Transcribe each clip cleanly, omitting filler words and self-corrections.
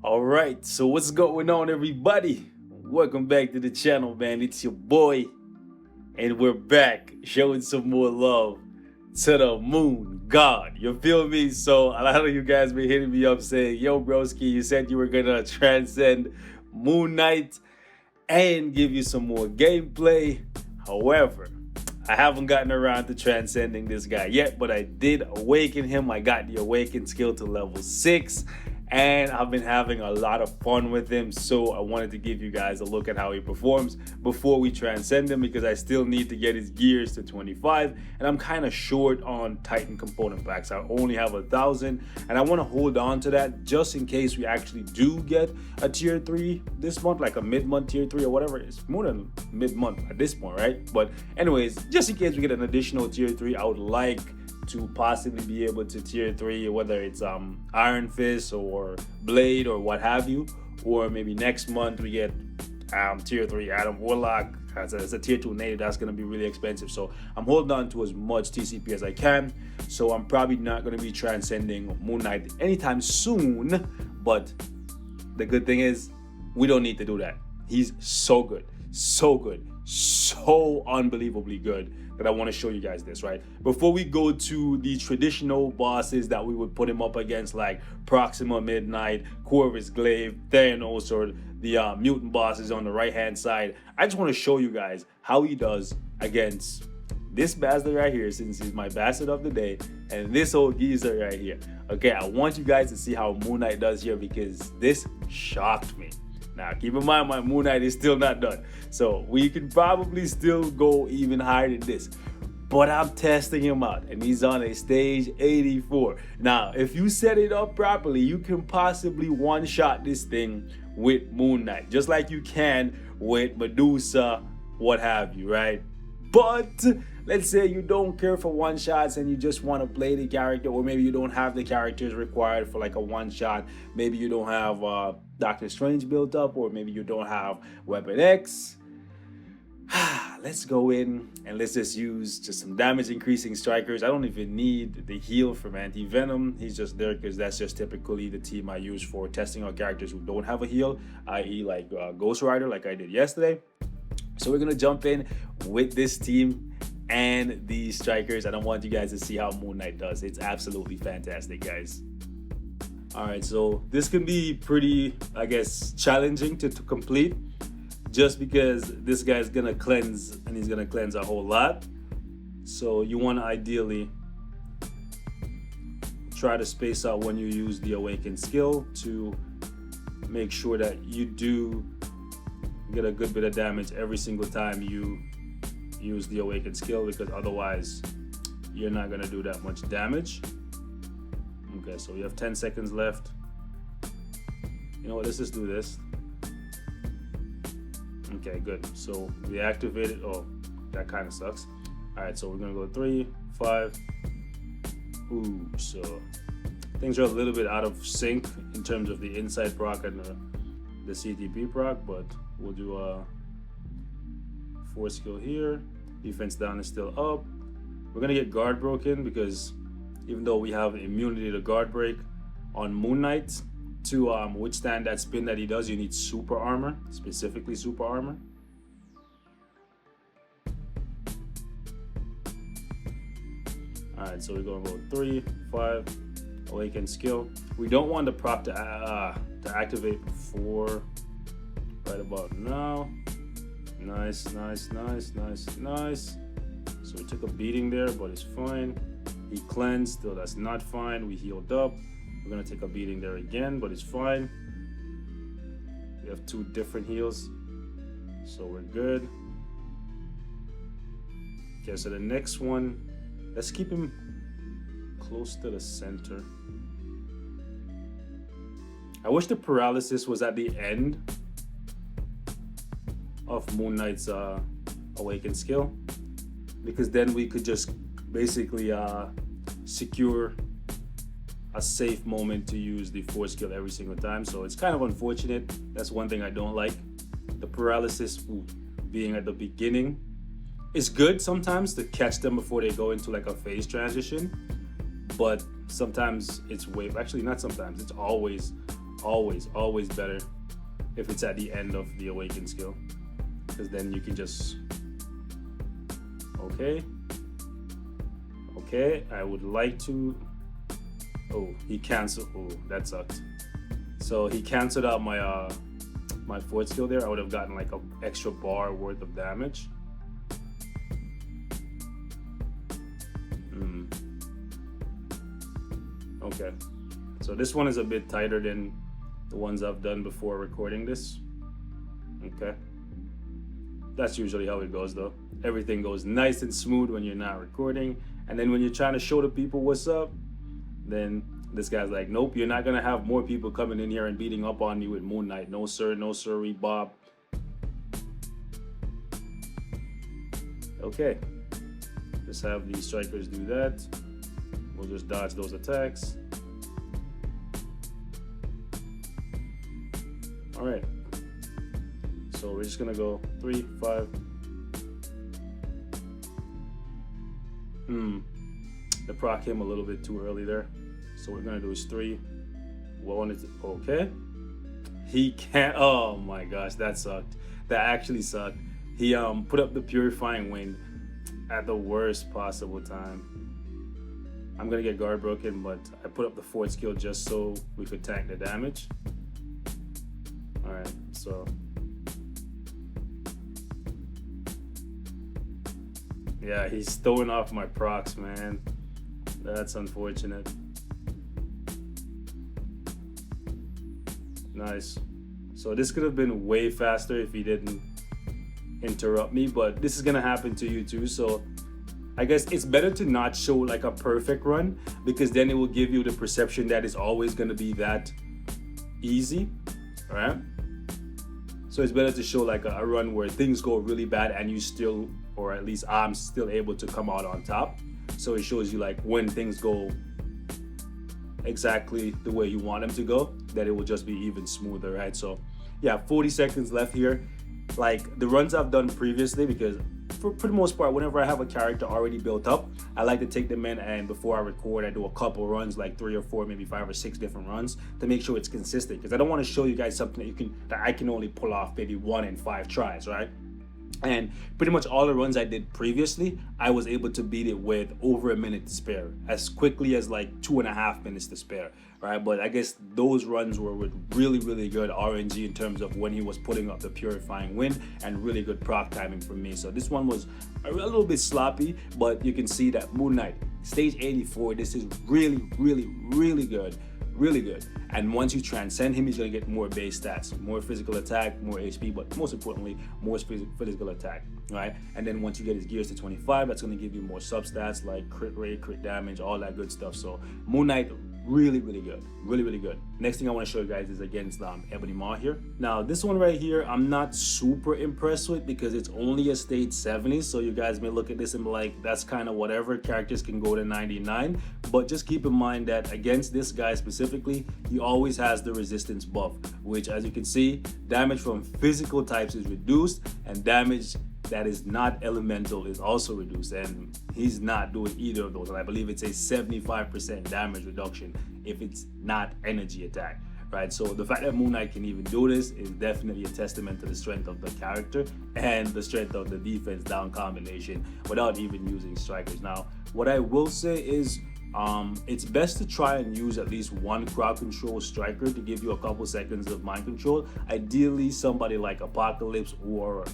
All right, so what's going on, everybody? Welcome back to the channel, man. It's your boy, and we're back showing some more love to the moon god. You feel me? So a lot of you guys been hitting me up saying, "Yo, broski, you said you were gonna transcend Moon Knight and give you some more gameplay." However, I haven't gotten around to transcending this guy yet, but I did awaken him. I got the awakened skill to level 6, and I've been having a lot of fun with him. So I wanted to give you guys a look at how he performs before we transcend him, because I still need to get his gears to 25, and I'm kind of short on Titan component packs. I only have 1,000, and I want to hold on to that just in case we actually do get a tier 3 this month, like a mid-month tier 3 or whatever. It's more than mid-month at this point, right? But anyways, just in case we get an additional tier 3, I would like to possibly be able to tier 3, whether it's Iron Fist or Blade or what have you, or maybe next month we get tier 3 Adam Warlock as a tier 2 native. That's going to be really expensive, so I'm holding on to as much TCP as I can. So I'm probably not going to be transcending Moon Knight anytime soon, but the good thing is we don't need to do that. He's so good, so unbelievably good that I want to show you guys this, right? Before we go to the traditional bosses that we would put him up against, like Proxima Midnight, Corvus Glaive, Thanos, or the mutant bosses on the right-hand side, I just want to show you guys how he does against this bastard right here, since he's my bastard of the day, and this old geezer right here. Okay, I want you guys to see how Moon Knight does here, because this shocked me. Now, keep in mind, my Moon Knight is still not done, so we can probably still go even higher than this. But I'm testing him out, and he's on a stage 84. Now, if you set it up properly, you can possibly one-shot this thing with Moon Knight, just like you can with Medusa, what have you, right? But let's say you don't care for one-shots and you just want to play the character, or maybe you don't have the characters required for like a one-shot. Maybe you don't have Doctor Strange built up, or maybe you don't have Weapon X. Let's go in and let's just use just some damage increasing strikers. I don't even need the heal from Anti-Venom. He's just there because that's just typically the team I use for testing out characters who don't have a heal, i.e. like Ghost Rider, like I did yesterday. So we're gonna jump in with this team and these strikers, and I want you guys to see how Moon Knight does. It's absolutely fantastic, guys. All right, so this can be pretty, I guess, challenging to complete, just because this guy's gonna cleanse, and he's gonna cleanse a whole lot. So you want to ideally try to space out when you use the awakened skill to make sure that you do get a good bit of damage every single time you use the awakened skill, because otherwise you're not gonna do that much damage. Okay, so we have 10 seconds left. You know what, let's just do this. Okay, good. So we activated. Oh, that kind of sucks. All right, so we're gonna go 3, 5. Ooh, so things are a little bit out of sync in terms of the inside proc and the CTP proc, but we'll do a 4 skill here. Defense down is still up. We're gonna get guard broken, because even though we have immunity to guard break on Moon Knight, to withstand that spin that he does, you need super armor, specifically super armor. All right, so we're gonna go 3, 5, awaken skill. We don't want the prop to activate before right about now. Nice. So we took a beating there, but it's fine. He cleansed, though that's not fine. We healed up. We're gonna take a beating there again, but it's fine. We have 2 different heals, so we're good. Okay, so the next one, let's keep him close to the center. I wish the paralysis was at the end of Moon Knight's awakened skill, because then we could just basically secure a safe moment to use the 4 skill every single time. So it's kind of unfortunate. That's one thing I don't like. The paralysis being at the beginning is good sometimes to catch them before they go into like a phase transition, but sometimes it's actually not sometimes, it's always always better if it's at the end of the awaken skill, because then you can just, okay, I would like to, oh, he canceled, oh, that sucked. So he canceled out my my fourth skill there. I would have gotten like an extra bar worth of damage. Okay, so this one is a bit tighter than the ones I've done before recording this. Okay, that's usually how it goes though. Everything goes nice and smooth when you're not recording, and then when you're trying to show the people what's up, then this guy's like, nope, you're not gonna have more people coming in here and beating up on you with Moon Knight. No sir, no sirree, Bob. Okay, just have the strikers do that. We'll just dodge those attacks. All right, so we're just gonna go 3, 5. The proc came a little bit too early there. So what we're gonna do is 3, 1, is okay. He can't, oh my gosh, that sucked. That actually sucked. He put up the purifying wind at the worst possible time. I'm gonna get guard broken, but I put up the fourth skill just so we could tank the damage. All right, so yeah, he's throwing off my procs, man. That's unfortunate. Nice. So this could have been way faster if he didn't interrupt me, but this is gonna happen to you too. So I guess it's better to not show like a perfect run, because then it will give you the perception that it's always gonna be that easy, all right? So it's better to show like a run where things go really bad and you still, or at least I'm still able to come out on top. So it shows you like when things go exactly the way you want them to go, that it will just be even smoother, right? So yeah, 40 seconds left here. Like the runs I've done previously, because for the most part, whenever I have a character already built up, I like to take them in, and before I record, I do a couple runs, like 3 or 4, maybe 5 or 6 different runs to make sure it's consistent, because I don't want to show you guys something that I can only pull off maybe 1 in 5 tries, right? And pretty much all the runs I did previously, I was able to beat it with over a minute to spare, as quickly as like 2.5 minutes to spare, right? But I guess those runs were with really good RNG in terms of when he was putting up the purifying wind, and really good proc timing for me. So this one was a little bit sloppy, but you can see that Moon Knight, stage 84, this is really good. Really good. And once you transcend him, he's going to get more base stats, more physical attack, more HP, but most importantly, more physical attack, right? And then once you get his gears to 25, that's going to give you more sub stats like crit rate, crit damage, all that good stuff. So Moon Knight, really good, really good. Next thing I want to show you guys is against Ebony Maw here. Now this one right here, I'm not super impressed with, because it's only a stage 70, so you guys may look at this and be like, that's kind of whatever, characters can go to 99, but just keep in mind that against this guy specifically, he always has the resistance buff, which as you can see, damage from physical types is reduced, and damage that is not elemental is also reduced, and he's not doing either of those. And I believe it's a 75% damage reduction if it's not energy attack, right? So the fact that Moon Knight can even do this is definitely a testament to the strength of the character and the strength of the defense down combination without even using strikers. Now what I will say is it's best to try and use at least one crowd control striker to give you a couple seconds of mind control. Ideally somebody like Apocalypse or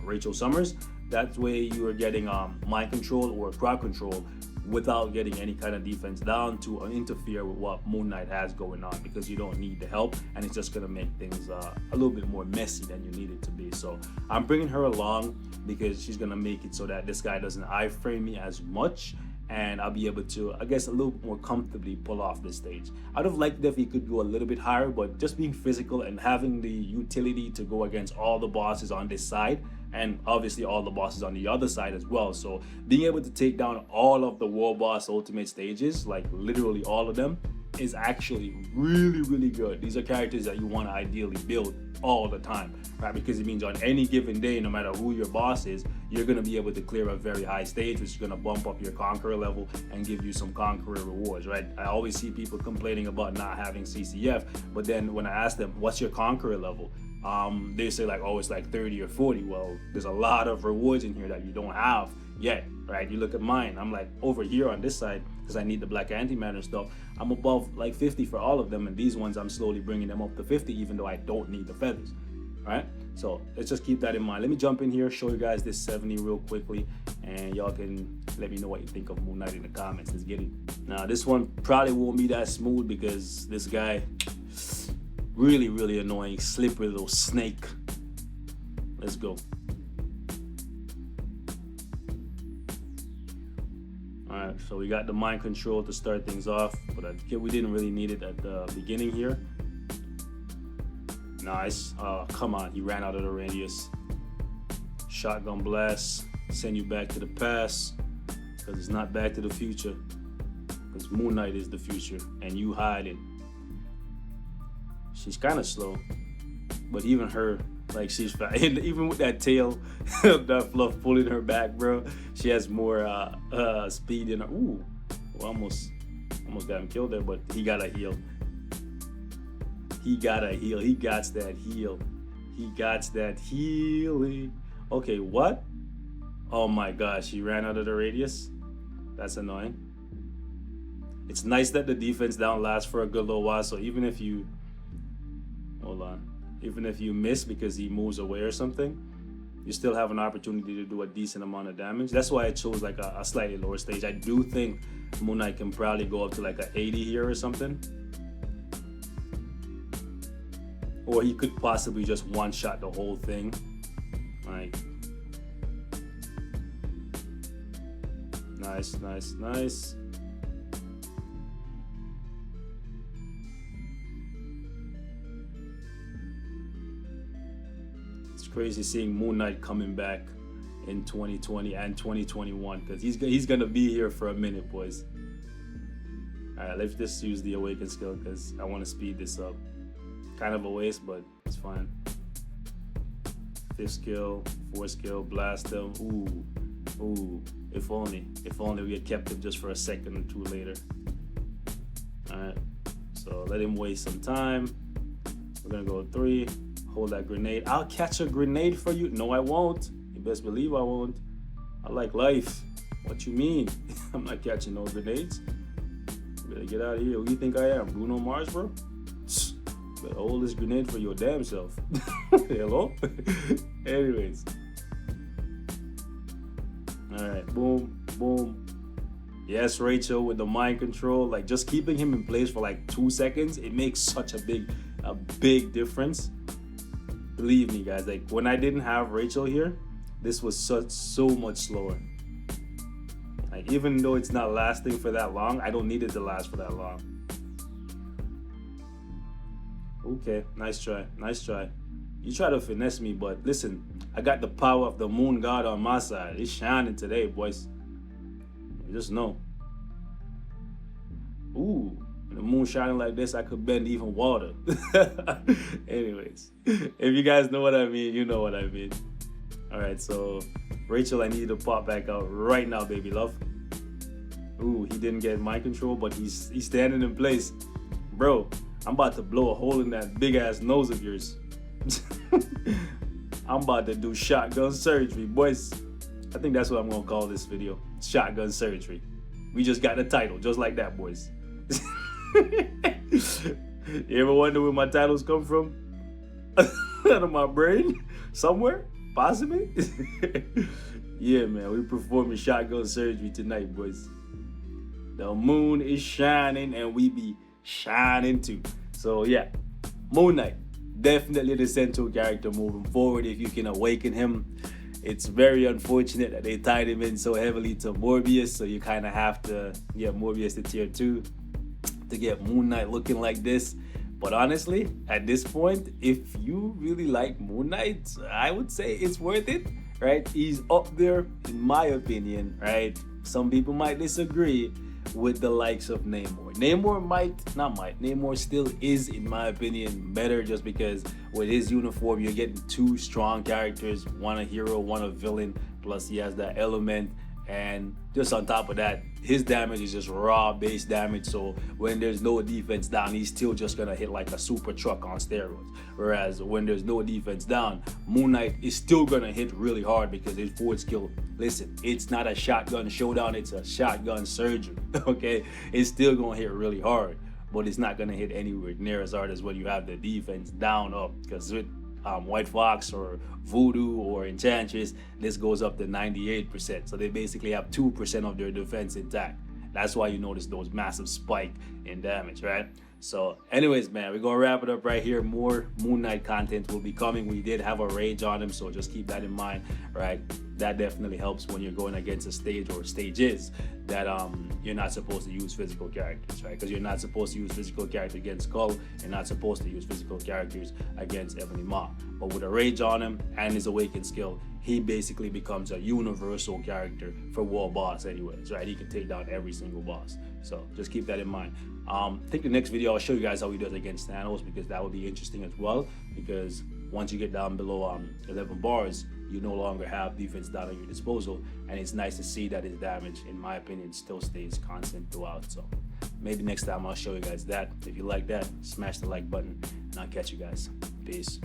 Rachel Summers. That way you are getting mind control or crowd control without getting any kind of defense down to interfere with what Moon Knight has going on, because you don't need the help, and it's just going to make things a little bit more messy than you need it to be. So I'm bringing her along because she's going to make it so that this guy doesn't iframe me as much, and I'll be able to, I guess, a little more comfortably pull off this stage. I'd have liked it if he could go a little bit higher, but just being physical and having the utility to go against all the bosses on this side, and obviously all the bosses on the other side as well. So being able to take down all of the War Boss Ultimate stages, like literally all of them, is actually really, really good. These are characters that you want to ideally build all the time, right? Because it means on any given day, no matter who your boss is, you're going to be able to clear a very high stage, which is going to bump up your conqueror level and give you some conqueror rewards, right? I always see people complaining about not having CCF, but then when I ask them, what's your conqueror level? They say like, oh, it's like 30 or 40. Well, there's a lot of rewards in here that you don't have yet, right? You look at mine, I'm like over here on this side, because I need the black antimatter stuff, I'm above like 50 for all of them, and these ones I'm slowly bringing them up to 50, even though I don't need the feathers, right? So let's just keep that in mind. Let me jump in here, show you guys this 70 real quickly, and y'all can let me know what you think of Moon Knight in the comments. Let's get it. Now this one probably won't be that smooth because this guy, really, really annoying, slippery little snake. Let's go. Alright, so we got the mind control to start things off, but we didn't really need it at the beginning here. Nice. Come on, he ran out of the radius. Shotgun blast, send you back to the past, because it's not back to the future. Because Moon Knight is the future, and you hiding. She's kind of slow, but even her, like she's fast. Even with that tail, that fluff pulling her back, bro, she has more speed in her. Ooh, well, almost got him killed there, but he gotta heal. He gotta heal. He gots that heal. He gots that healing. Okay, what? Oh my gosh, he ran out of the radius. That's annoying. It's nice that the defense down lasts for a good little while, so even if you, hold on, even if you miss because he moves away or something, you still have an opportunity to do a decent amount of damage. That's why I chose like a slightly lower stage. I do think Moon Knight can probably go up to like a 80 here or something. Or he could possibly just one-shot the whole thing. Like, nice, nice, nice. Crazy seeing Moon Knight coming back in 2020 and 2021, because he's gonna be here for a minute, boys. All right, let's just use the awaken skill because I want to speed this up. Kind of a waste, but it's fine. 5th skill, 4th skill, blast them. Ooh, if only we had kept him just for a second or two later. All right, so let him waste some time. We're gonna go 3. Hold that grenade. I'll catch a grenade for you. No, I won't. You best believe I won't. I like life. What you mean? I'm not catching no grenades. You better get out of here. Who you think I am? Bruno Mars, bro? Better hold this grenade for your damn self. Hello? Anyways. Alright, boom, boom. Yes, Rachel with the mind control. Like, just keeping him in place for like 2 seconds, it makes such a big difference. Believe me, guys, like when I didn't have Rachel here, this was so much slower. Like, even though it's not lasting for that long, I don't need it to last for that long. Okay, nice try, nice try. You try to finesse me, but listen, I got the power of the moon god on my side. It's shining today, boys. Just know. Ooh. The moon shining like this, I could bend even water. Anyways, if you guys know what I mean, you know what I mean. All right, so Rachel, I need you to pop back out right now, baby love. Ooh, he didn't get mind control, but he's standing in place. Bro, I'm about to blow a hole in that big ass nose of yours. I'm about to do shotgun surgery, boys. I think that's what I'm gonna call this video. Shotgun surgery. We just got the title, just like that, boys. You ever wonder where my titles come from? Out of my brain? Somewhere? Possibly? Yeah, man, we performing shotgun surgery tonight, boys. The moon is shining and we be shining too. So yeah, Moon Knight, definitely the central character moving forward if you can awaken him. It's very unfortunate that they tied him in so heavily to Morbius, so you kind of have to get Morbius to tier 2 to get Moon Knight looking like this. But honestly, at this point, if you really like Moon Knight, I would say it's worth it, right? He's up there, in my opinion, right? Some people might disagree, with the likes of Namor. Namor still is, in my opinion, better just because with his uniform, you're getting two strong characters, one a hero, one a villain, plus he has that element. And just on top of that, his damage is just raw base damage. So when there's no defense down, he's still just gonna hit like a super truck on steroids. Whereas when there's no defense down, Moon Knight is still gonna hit really hard because his forward skill, listen, it's not a shotgun showdown, it's a shotgun surgery. Okay, it's still gonna hit really hard, but it's not gonna hit anywhere near as hard as when you have the defense down up. Because with White Fox or Voodoo or Enchantress, this goes up to 98%. So they basically have 2% of their defense intact. That's why you notice those massive spike in damage, right? So anyways, man, we're gonna wrap it up right here. More Moon Knight content will be coming. We did have a rage on him, so just keep that in mind, right? That definitely helps when you're going against a stage or stages that you're not supposed to use physical characters, right? Because you're not supposed to use physical characters against Skull. You're not supposed to use physical characters against Ebony Maw. But with a rage on him and his awakened skill, he basically becomes a universal character for world boss anyways, right? He can take down every single boss. So just keep that in mind. I think the next video I'll show you guys how he does against Thanos, because that would be interesting as well. Because once you get down below 11 bars, you no longer have defense down at your disposal, and it's nice to see that his damage, in my opinion, still stays constant throughout. So maybe next time I'll show you guys that. If you like that, smash the like button, and I'll catch you guys. Peace.